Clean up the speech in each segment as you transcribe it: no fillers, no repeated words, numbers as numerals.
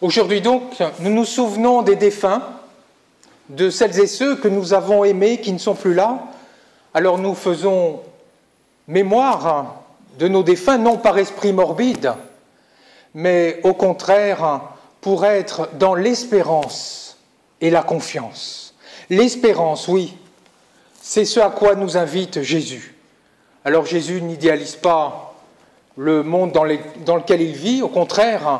Aujourd'hui donc, nous nous souvenons des défunts, de celles et ceux que nous avons aimés qui ne sont plus là. Alors nous faisons mémoire de nos défunts, non par esprit morbide, mais au contraire pour être dans l'espérance et la confiance. L'espérance, oui, c'est ce à quoi nous invite Jésus. Alors Jésus n'idéalise pas le monde dans lequel il vit, au contraire,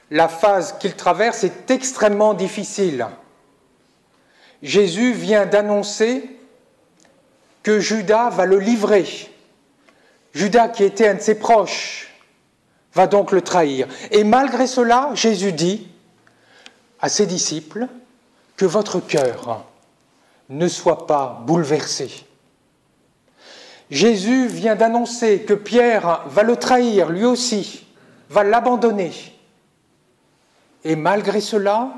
la phase qu'il traverse est extrêmement difficile. Jésus vient d'annoncer que Judas va le livrer. Judas, qui était un de ses proches, va donc le trahir. Et malgré cela, Jésus dit à ses disciples que votre cœur ne soit pas bouleversé. Jésus vient d'annoncer que Pierre va le trahir, lui aussi, va l'abandonner. Et malgré cela,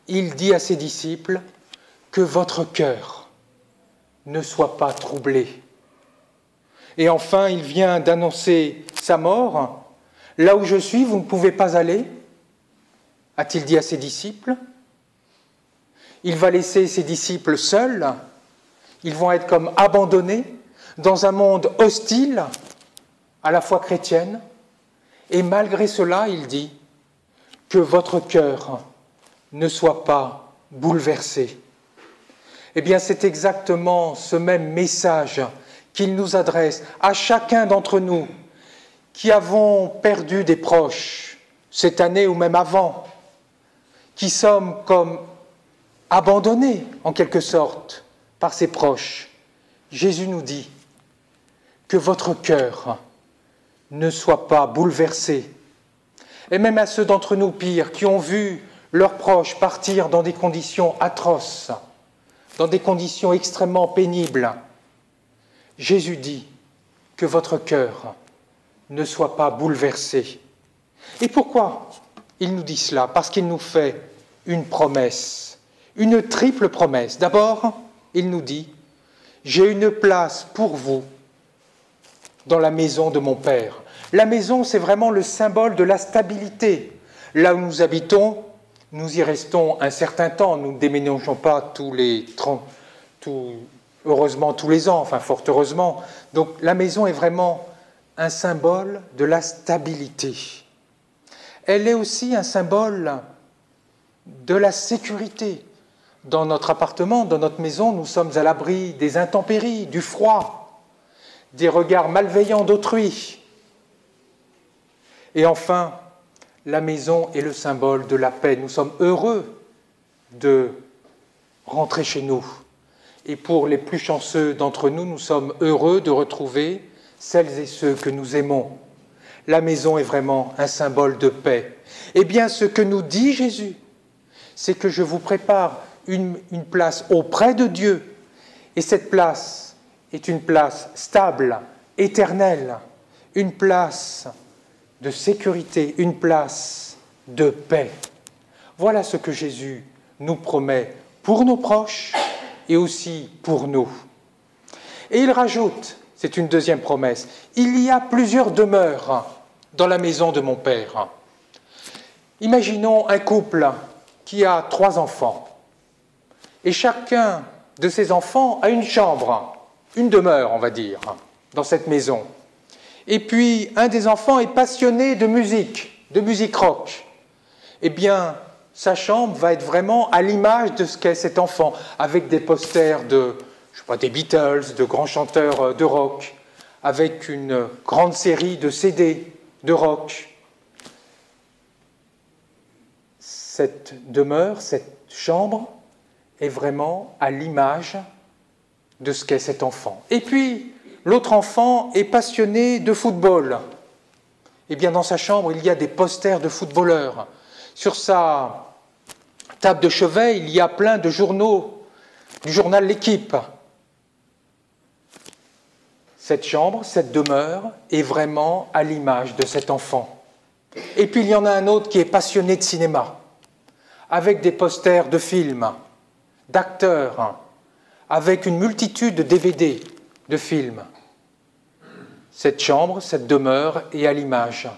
il dit à ses disciples que votre cœur ne soit pas troublé. Et enfin, il vient d'annoncer sa mort. Là où je suis, vous ne pouvez pas aller, a-t-il dit à ses disciples. Il va laisser ses disciples seuls. Ils vont être comme abandonnés dans un monde hostile à la foi chrétienne. Et malgré cela, il dit que votre cœur ne soit pas bouleversé. Eh bien, c'est exactement ce même message qu'il nous adresse à chacun d'entre nous qui avons perdu des proches cette année ou même avant, qui sommes comme abandonnés en quelque sorte par ses proches. Jésus nous dit que votre cœur ne soit pas bouleversé. Et même à ceux d'entre nous, pire, qui ont vu leurs proches partir dans des conditions atroces, dans des conditions extrêmement pénibles, Jésus dit que votre cœur ne soit pas bouleversé. Et pourquoi il nous dit cela? Parce qu'il nous fait une promesse, une triple promesse. D'abord, il nous dit « J'ai une place pour vous dans la maison de mon Père ». La maison, c'est vraiment le symbole de la stabilité. Là où nous habitons, nous y restons un certain temps. Nous ne déménageons pas heureusement tous les ans, enfin fort heureusement. Donc la maison est vraiment un symbole de la stabilité. Elle est aussi un symbole de la sécurité. Dans notre appartement, dans notre maison, nous sommes à l'abri des intempéries, du froid, des regards malveillants d'autrui. Et enfin, la maison est le symbole de la paix. Nous sommes heureux de rentrer chez nous. Et pour les plus chanceux d'entre nous, nous sommes heureux de retrouver celles et ceux que nous aimons. La maison est vraiment un symbole de paix. Eh bien, ce que nous dit Jésus, c'est que je vous prépare une place auprès de Dieu. Et cette place est une place stable, éternelle, une place de sécurité, une place de paix. Voilà ce que Jésus nous promet pour nos proches et aussi pour nous. Et il rajoute, c'est une deuxième promesse, il y a plusieurs demeures dans la maison de mon Père. Imaginons un couple qui a 3 enfants. Et chacun de ces enfants a une chambre, une demeure, on va dire, dans cette maison. Et puis, un des enfants est passionné de musique rock. Eh bien, sa chambre va être vraiment à l'image de ce qu'est cet enfant, avec des posters des Beatles, de grands chanteurs de rock, avec une grande série de CD de rock. Cette demeure, cette chambre, est vraiment à l'image de ce qu'est cet enfant. Et puis, l'autre enfant est passionné de football. Eh bien, dans sa chambre, il y a des posters de footballeurs. Sur sa table de chevet, il y a plein de journaux du journal L'Équipe. Cette chambre, cette demeure, est vraiment à l'image de cet enfant. Et puis, il y en a un autre qui est passionné de cinéma, avec des posters de films, d'acteurs, avec une multitude de DVD de films. Cette chambre, cette demeure est à l'image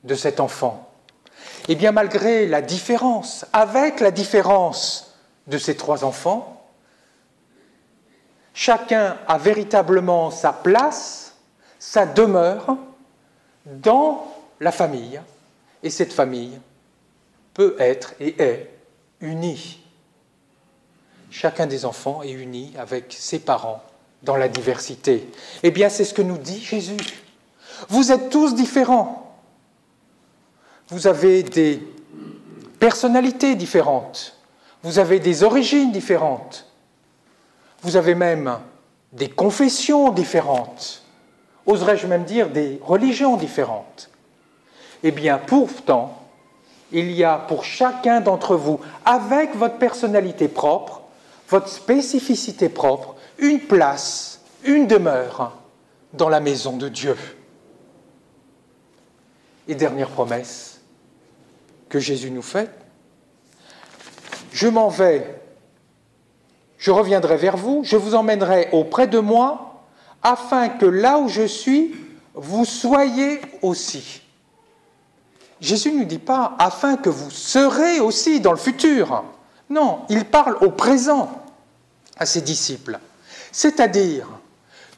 de cet enfant. Eh bien, malgré la différence, avec la différence de ces trois enfants, chacun a véritablement sa place, sa demeure dans la famille. Et cette famille peut être et est unie. Chacun des enfants est uni avec ses parents dans la diversité. Eh bien, c'est ce que nous dit Jésus. Vous êtes tous différents. Vous avez des personnalités différentes. Vous avez des origines différentes. Vous avez même des confessions différentes. Oserais-je même dire des religions différentes. Eh bien, pourtant, il y a pour chacun d'entre vous, avec votre personnalité propre, votre spécificité propre, une place, une demeure dans la maison de Dieu. Et dernière promesse que Jésus nous fait, je m'en vais, je reviendrai vers vous, je vous emmènerai auprès de moi, afin que là où je suis, vous soyez aussi. Jésus ne dit pas « afin que vous serez aussi dans le futur ». Non, il parle au présent à ses disciples. C'est-à-dire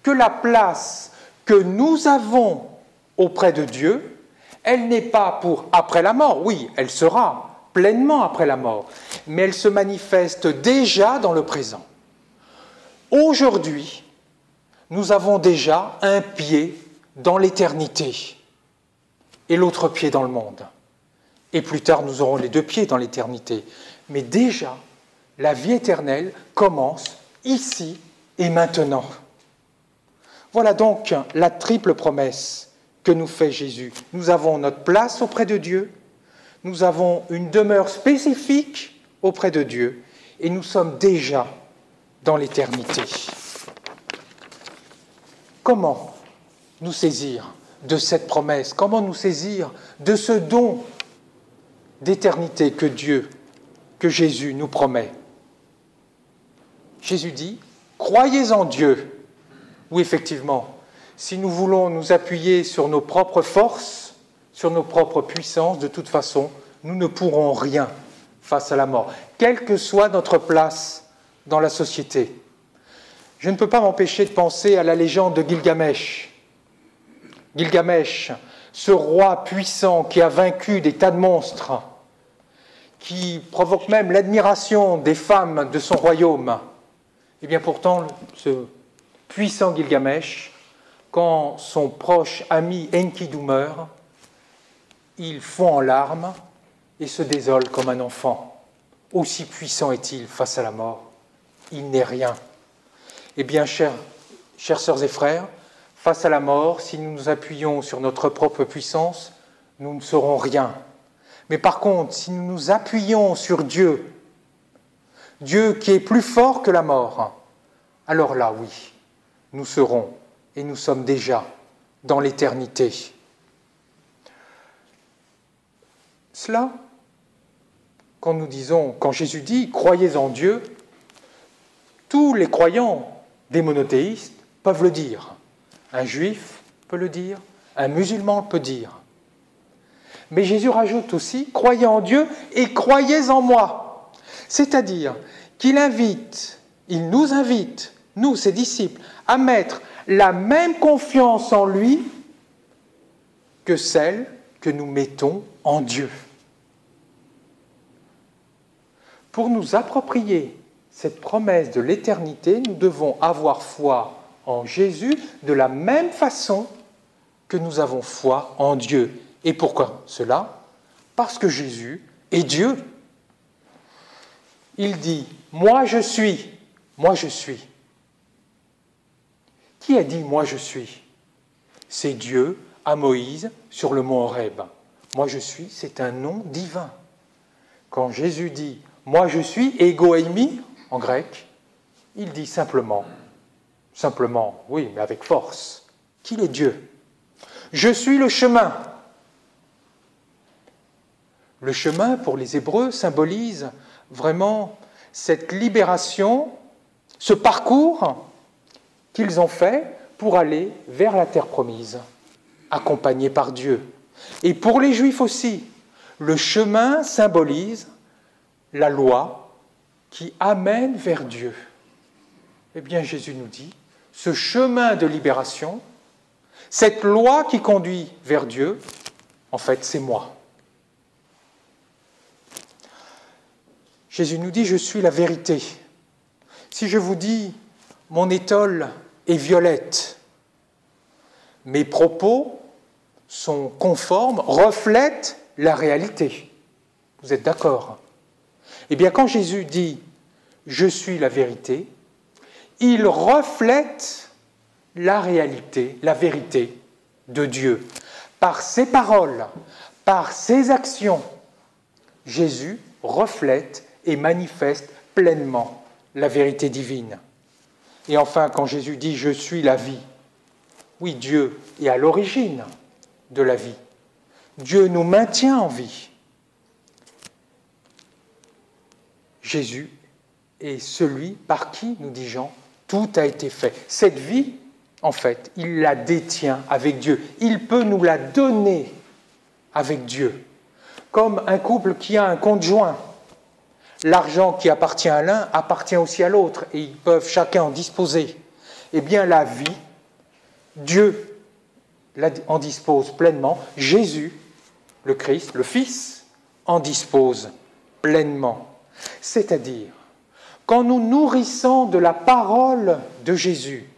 que la place que nous avons auprès de Dieu, elle n'est pas pour après la mort. Oui, elle sera pleinement après la mort, mais elle se manifeste déjà dans le présent. Aujourd'hui, nous avons déjà un pied dans l'éternité et l'autre pied dans le monde. Et plus tard, nous aurons les deux pieds dans l'éternité. Mais déjà, la vie éternelle commence ici et maintenant. Voilà donc la triple promesse que nous fait Jésus. Nous avons notre place auprès de Dieu, nous avons une demeure spécifique auprès de Dieu, et nous sommes déjà dans l'éternité. Comment nous saisir de cette promesse? Comment nous saisir de ce don d'éternité que Dieu, que Jésus nous promet? Jésus dit, croyez en Dieu. Oui, effectivement, si nous voulons nous appuyer sur nos propres forces, sur nos propres puissances, de toute façon, nous ne pourrons rien face à la mort, quelle que soit notre place dans la société. Je ne peux pas m'empêcher de penser à la légende de Gilgamesh. Gilgamesh, ce roi puissant qui a vaincu des tas de monstres, qui provoque même l'admiration des femmes de son royaume. Et bien pourtant, ce puissant Gilgamesh, quand son proche ami Enkidu meurt, il fond en larmes et se désole comme un enfant. Aussi puissant est-il face à la mort. Il n'est rien. Eh bien, chères sœurs et frères, face à la mort, si nous nous appuyons sur notre propre puissance, nous ne serons rien. Mais par contre, si nous nous appuyons sur Dieu, Dieu qui est plus fort que la mort, alors là, oui, nous serons et nous sommes déjà dans l'éternité. Cela, quand Jésus dit « croyez en Dieu », tous les croyants des monothéistes peuvent le dire. Un juif peut le dire, un musulman peut dire. Mais Jésus rajoute aussi « croyez en Dieu et croyez en moi ». C'est-à-dire qu'il nous invite, nous, ses disciples, à mettre la même confiance en lui que celle que nous mettons en Dieu. Pour nous approprier cette promesse de l'éternité, nous devons avoir foi en Jésus de la même façon que nous avons foi en Dieu. Et pourquoi cela? Parce que Jésus est Dieu. Il dit « moi je suis ». Moi je suis. Qui a dit « moi je suis » ? C'est Dieu à Moïse sur le mont Horeb. « Moi je suis », c'est un nom divin. Quand Jésus dit « moi je suis », ego eimi en grec, il dit simplement, oui, mais avec force, qu'il est Dieu. Je suis le chemin. Le chemin, pour les Hébreux, symbolise vraiment cette libération, ce parcours qu'ils ont fait pour aller vers la terre promise, accompagnés par Dieu. Et pour les Juifs aussi, Le chemin symbolise la loi qui amène vers Dieu. Eh bien, Jésus nous dit, ce chemin de libération, cette loi qui conduit vers Dieu, en fait, c'est moi. Jésus nous dit, je suis la vérité. Si je vous dis, mon étole est violette, mes propos sont conformes, reflètent la réalité. Vous êtes d'accord? Eh bien, quand Jésus dit « je suis la vérité », il reflète la réalité, la vérité de Dieu. Par ses paroles, par ses actions, Jésus reflète et manifeste pleinement la vérité divine. Et enfin, quand Jésus dit « je suis la vie », oui, Dieu est à l'origine de la vie. Dieu nous maintient en vie. Jésus est celui par qui, nous dit Jean, tout a été fait. Cette vie, en fait, il la détient avec Dieu. Il peut nous la donner avec Dieu. Comme un couple qui a un compte joint. L'argent qui appartient à l'un appartient aussi à l'autre et ils peuvent chacun en disposer. Eh bien, la vie, Dieu en dispose pleinement. Jésus, le Christ, le Fils, en dispose pleinement. C'est-à-dire, quand nous nourrissons de la parole de Jésus,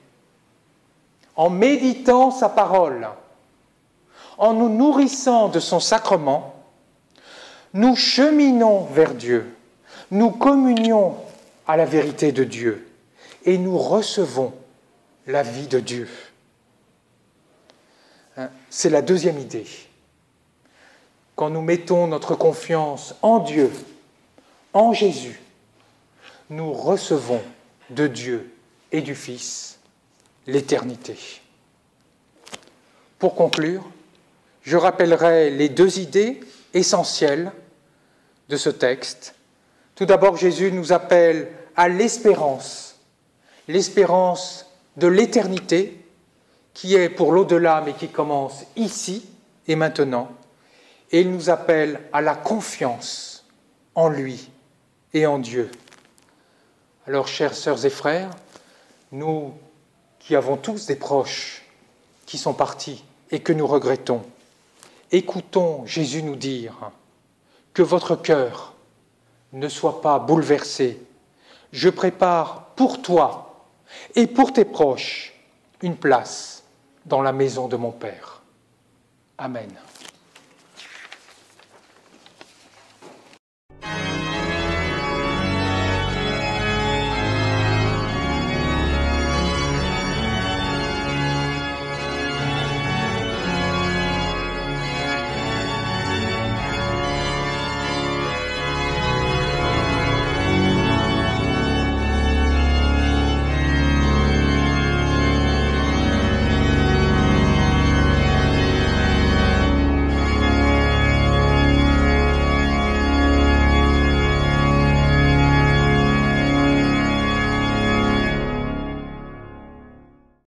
en méditant sa parole, en nous nourrissant de son sacrement, nous cheminons vers Dieu, nous communions à la vérité de Dieu et nous recevons la vie de Dieu. C'est la deuxième idée. Quand nous mettons notre confiance en Dieu, en Jésus, nous recevons de Dieu et du Fils l'éternité. Pour conclure, je rappellerai les deux idées essentielles de ce texte. Tout d'abord, Jésus nous appelle à l'espérance de l'éternité qui est pour l'au-delà mais qui commence ici et maintenant. Et il nous appelle à la confiance en lui et en Dieu. Alors, chères sœurs et frères, nous qui avons tous des proches qui sont partis et que nous regrettons, écoutons Jésus nous dire que votre cœur ne soit pas bouleversé. Je prépare pour toi et pour tes proches une place dans la maison de mon Père. Amen.